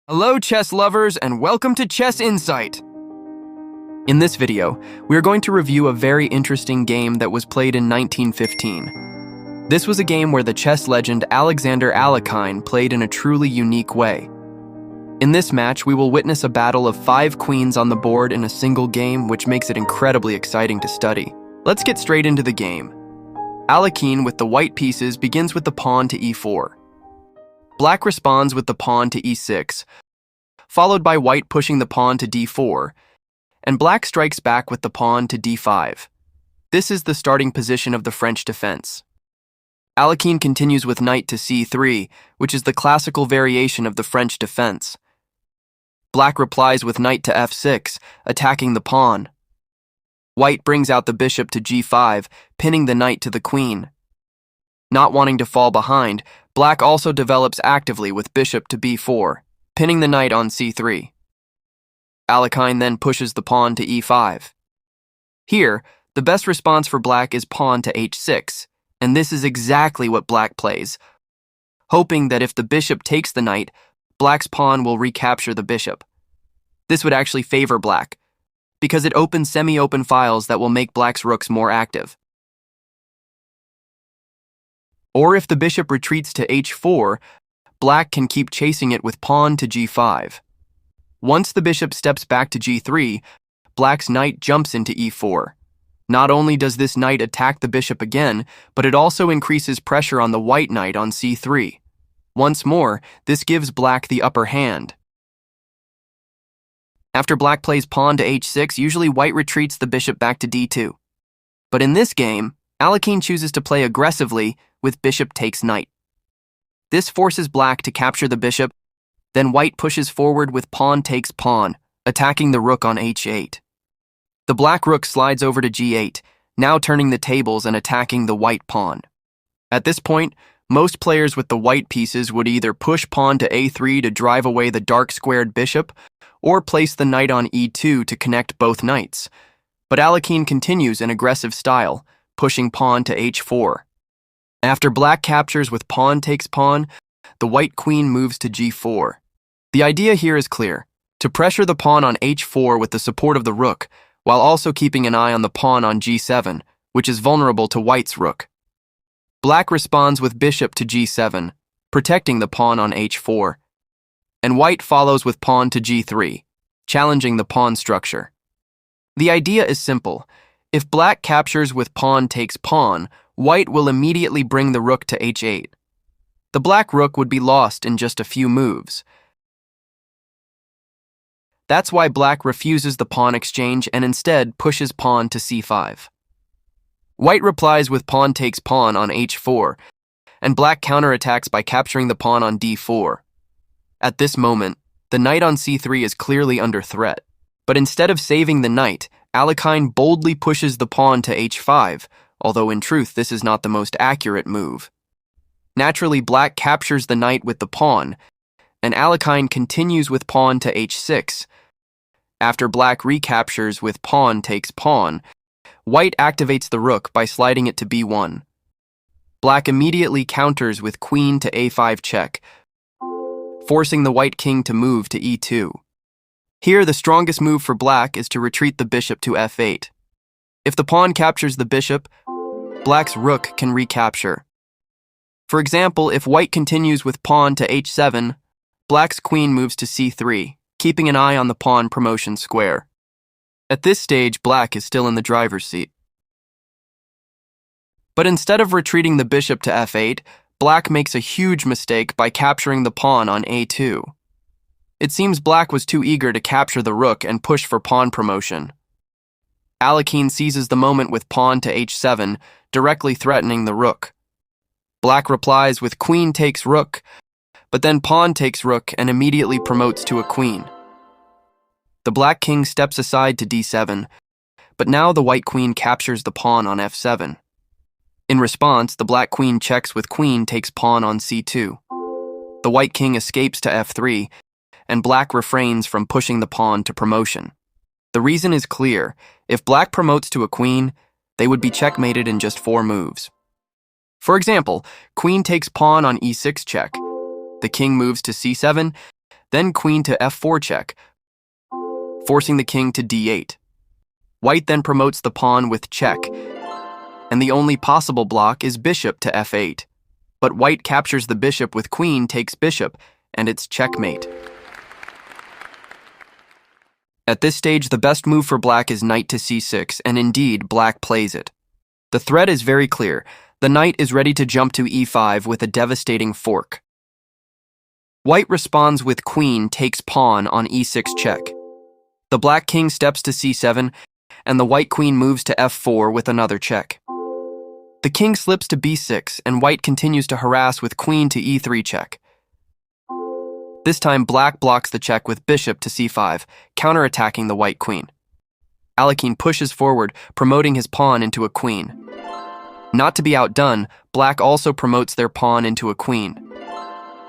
Hello chess lovers and welcome to Chess Insight! In this video, we are going to review a very interesting game that was played in 1915. This was a game where the chess legend Alexander Alekhine played in a truly unique way. In this match, we will witness a battle of 5 queens on the board in a single game, which makes it incredibly exciting to study. Let's get straight into the game. Alekhine with the white pieces begins with the pawn to e4. Black responds with the pawn to e6, followed by white pushing the pawn to d4, and black strikes back with the pawn to d5. This is the starting position of the French defense. Alekhine continues with knight to c3, which is the classical variation of the French defense. Black replies with knight to f6, attacking the pawn. White brings out the bishop to g5, pinning the knight to the queen. Not wanting to fall behind, Black also develops actively with bishop to b4, pinning the knight on c3. Alekhine then pushes the pawn to e5. Here, the best response for Black is pawn to h6, and this is exactly what Black plays, hoping that if the bishop takes the knight, Black's pawn will recapture the bishop. This would actually favor Black, because it opens semi-open files that will make Black's rooks more active. Or if the bishop retreats to h4, Black can keep chasing it with pawn to g5. Once the bishop steps back to g3, Black's knight jumps into e4. Not only does this knight attack the bishop again, but it also increases pressure on the white knight on c3. Once more, this gives Black the upper hand. After Black plays pawn to h6, usually white retreats the bishop back to d2. But in this game, Alekhine chooses to play aggressively with bishop takes knight. This forces Black to capture the bishop, then white pushes forward with pawn takes pawn, attacking the rook on h8. The black rook slides over to g8, now turning the tables and attacking the white pawn. At this point, most players with the white pieces would either push pawn to a3 to drive away the dark squared bishop, or place the knight on e2 to connect both knights. But Alekhine continues in aggressive style, pushing pawn to h4. After Black captures with pawn takes pawn, the white queen moves to g4. The idea here is clear: to pressure the pawn on h4 with the support of the rook, while also keeping an eye on the pawn on g7, which is vulnerable to white's rook. Black responds with bishop to g7, protecting the pawn on h4, and white follows with pawn to g3, challenging the pawn structure. The idea is simple. If Black captures with pawn takes pawn, white will immediately bring the rook to h8. The black rook would be lost in just a few moves. That's why Black refuses the pawn exchange and instead pushes pawn to c5. White replies with pawn takes pawn on h4, and Black counterattacks by capturing the pawn on d4. At this moment, the knight on c3 is clearly under threat, but instead of saving the knight, Alekhine boldly pushes the pawn to h5, although in truth this is not the most accurate move. Naturally, Black captures the knight with the pawn, and Alekhine continues with pawn to h6. After Black recaptures with pawn takes pawn, white activates the rook by sliding it to b1. Black immediately counters with queen to a5 check, forcing the white king to move to e2. Here, the strongest move for Black is to retreat the bishop to f8. If the pawn captures the bishop, Black's rook can recapture. For example, if white continues with pawn to h7, Black's queen moves to c3, keeping an eye on the pawn promotion square. At this stage, Black is still in the driver's seat. But instead of retreating the bishop to f8, Black makes a huge mistake by capturing the pawn on a2. It seems Black was too eager to capture the rook and push for pawn promotion. Alekhine seizes the moment with pawn to h7, directly threatening the rook. Black replies with queen takes rook, but then pawn takes rook and immediately promotes to a queen. The black king steps aside to d7, but now the white queen captures the pawn on f7. In response, the black queen checks with queen takes pawn on c2. The white king escapes to f3, and Black refrains from pushing the pawn to promotion. The reason is clear: if Black promotes to a queen, they would be checkmated in just 4 moves. For example, queen takes pawn on e6 check. The king moves to c7, then queen to f4 check, forcing the king to d8. White then promotes the pawn with check, and the only possible block is bishop to f8. But white captures the bishop with queen takes bishop, and it's checkmate. At this stage, the best move for black is knight to c6, and indeed, black plays it. The threat is very clear. The knight is ready to jump to e5 with a devastating fork. White responds with queen takes pawn on e6 check. The black king steps to c7, and the white queen moves to f4 with another check. The king slips to b6, and white continues to harass with queen to e3 check. This time, black blocks the check with bishop to c5, counterattacking the white queen. Alekhine pushes forward, promoting his pawn into a queen. Not to be outdone, black also promotes their pawn into a queen.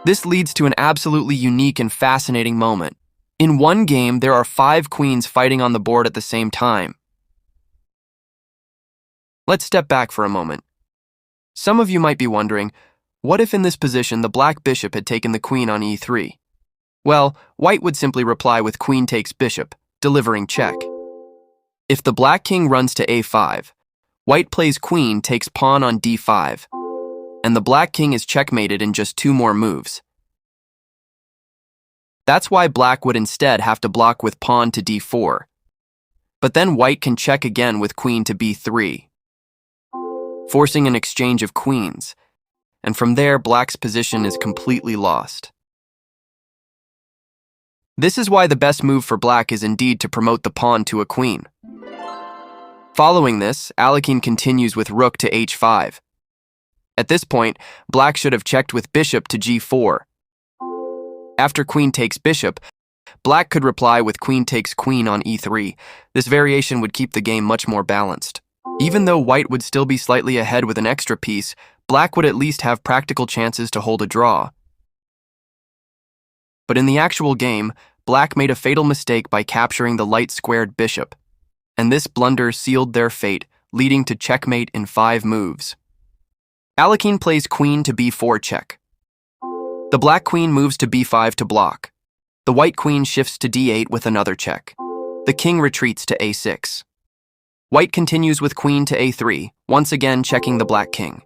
This leads to an absolutely unique and fascinating moment. In one game, there are 5 queens fighting on the board at the same time. Let's step back for a moment. Some of you might be wondering, what if in this position the black bishop had taken the queen on e3? Well, white would simply reply with queen takes bishop, delivering check. If the black king runs to a5, white plays queen takes pawn on d5, and the black king is checkmated in just 2 more moves. That's why black would instead have to block with pawn to d4. But then white can check again with queen to b3, forcing an exchange of queens, and from there black's position is completely lost. This is why the best move for black is indeed to promote the pawn to a queen. Following this, Alekhine continues with rook to h5. At this point, black should have checked with bishop to g4. After queen takes bishop, black could reply with queen takes queen on e3. This variation would keep the game much more balanced. Even though white would still be slightly ahead with an extra piece, black would at least have practical chances to hold a draw. But in the actual game, black made a fatal mistake by capturing the light-squared bishop, and this blunder sealed their fate, leading to checkmate in 5 moves. Alekhine plays queen to b4 check. The black queen moves to b5 to block. The white queen shifts to d8 with another check. The king retreats to a6. White continues with queen to a3, once again checking the black king.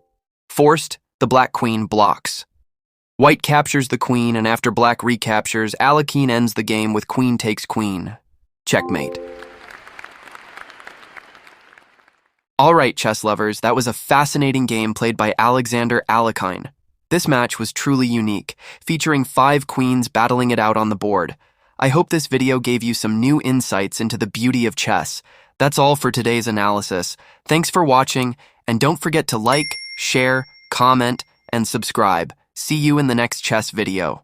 Forced, the black queen blocks. White captures the queen, and after black recaptures, Alekhine ends the game with queen takes queen. Checkmate. Alright, chess lovers, that was a fascinating game played by Alexander Alekhine. This match was truly unique, featuring 5 queens battling it out on the board. I hope this video gave you some new insights into the beauty of chess. That's all for today's analysis. Thanks for watching, and don't forget to like, share, comment, and subscribe. See you in the next chess video.